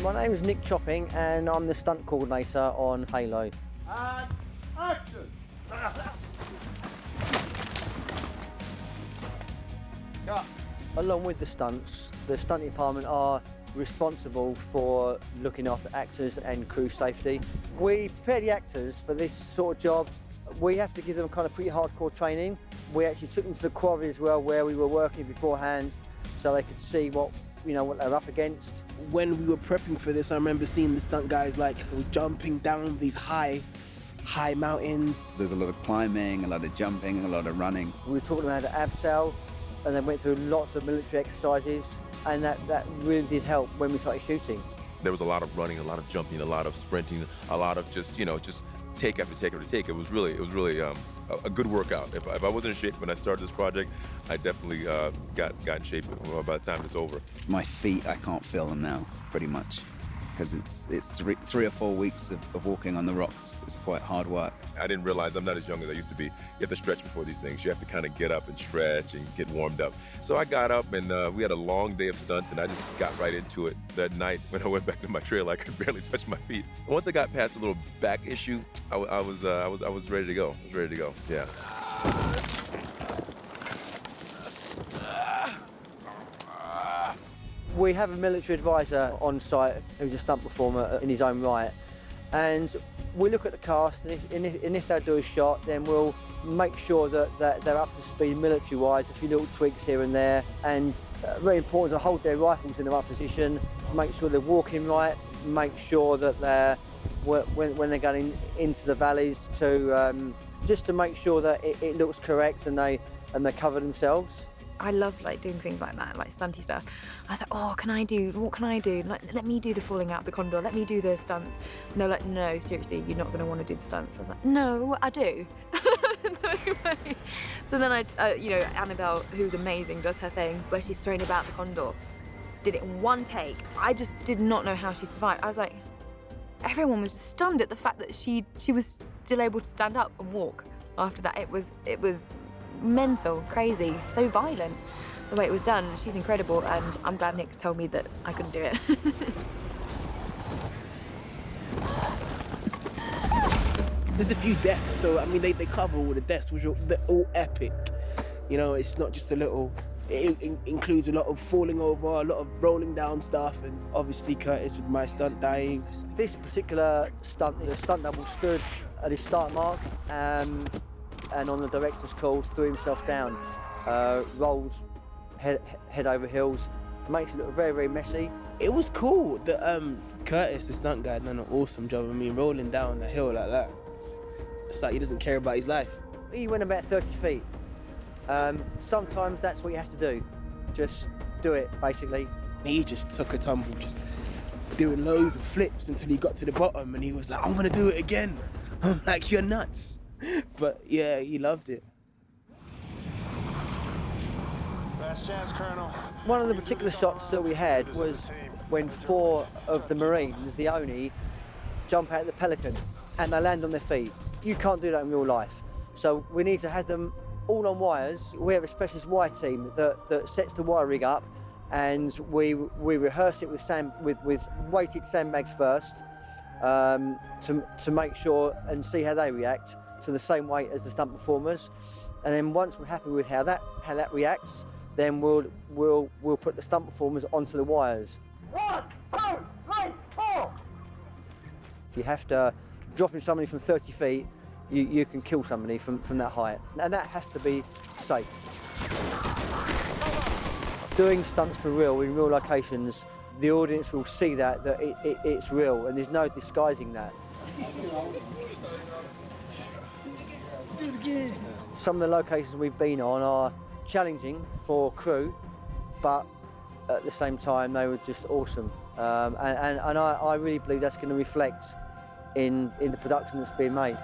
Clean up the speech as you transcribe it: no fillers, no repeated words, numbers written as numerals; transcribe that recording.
My name is Nick Chopping and I'm the stunt coordinator on Halo. And action! Cut. Along with the stunts, the stunt department are responsible for looking after actors and crew safety. We prepare the actors for this sort of job. We have to give them kind of pretty hardcore training. We actually took them to the quarry as well, where we were working beforehand, so they could see what they're up against. When we were prepping for this, I remember seeing the stunt guys like jumping down these high mountains. There's a lot of climbing, a lot of jumping, a lot of running. We were talking about the abseil, and then went through lots of military exercises, and that really did help when we started shooting. There was a lot of running, a lot of jumping, a lot of sprinting, a lot of just take after take after take. It was really a good workout. If I wasn't in shape when I started this project, I definitely got in shape by the time it's over. My feet, I can't feel them now, pretty much, because it's 3 or 4 weeks of walking on the rocks. It's quite hard work. I didn't realize I'm not as young as I used to be. You have to stretch before these things. You have to kind of get up and stretch and get warmed up. So I got up and we had a long day of stunts, and I just got right into it. That night when I went back to my trailer, I could barely touch my feet. Once I got past the little back issue, I was ready to go. I was ready to go. Yeah. We have a military advisor on site who's a stunt performer in his own right, and we look at the cast, and if they do a shot, then we'll make sure that they're up to speed military-wise, a few little tweaks here and there, and very important to hold their rifles in the right position, make sure they're walking right, make sure that they're, when they're going into the valleys, to just to make sure that it looks correct and they cover themselves. I love doing things like that, like stunty stuff. I was like, oh, what can I do? Like, let me do the falling out the condor, let me do the stunts. And they're like, no, seriously, you're not gonna wanna do the stunts. I was like, no, I do. No way. So then Annabelle, who's amazing, does her thing where she's thrown about the condor. Did it in one take. I just did not know how she survived. I was like, everyone was just stunned at the fact that she was still able to stand up and walk after that. It was mental, crazy, so violent the way it was done. She's incredible, and I'm glad Nick told me that I couldn't do it. There's a few deaths, so I mean they cover all the deaths, which they're all epic. You know, it's not just a little. It includes a lot of falling over, a lot of rolling down stuff, and obviously Curtis with my stunt dying. This particular stunt, the stunt double stood at his start mark, and on the director's call threw himself down, rolled head over heels. It makes it look very, very messy. It was cool that Curtis, the stunt guy, done an awesome job. I mean, rolling down the hill like that, it's like he doesn't care about his life. He went about 30 feet. Sometimes that's what you have to do. Just do it, basically. He just took a tumble, just doing loads of flips until he got to the bottom, and he was like, I'm gonna do it again. I'm like, you're nuts. But yeah, he loved it. Last chance, Colonel. One of the particular shots that we had was when 4 of the Marines, the Oni, jump out of the Pelican and they land on their feet. You can't do that in real life. So we need to have them all on wires. We have a specialist wire team that sets the wire rig up, and we rehearse it with weighted sandbags first to make sure and see how they react to the same weight as the stunt performers. And then once we're happy with how that reacts, then we'll put the stunt performers onto the wires. 1, 2, 3, 4. If you have to dropping somebody from 30 feet, you can kill somebody from that height, and that has to be safe. Doing stunts for real in real locations, the audience will see that it's real, and there's no disguising that. Do it again. Some of the locations we've been on are challenging for crew, but at the same time they were just awesome, and I really believe that's going to reflect in the production that's being made.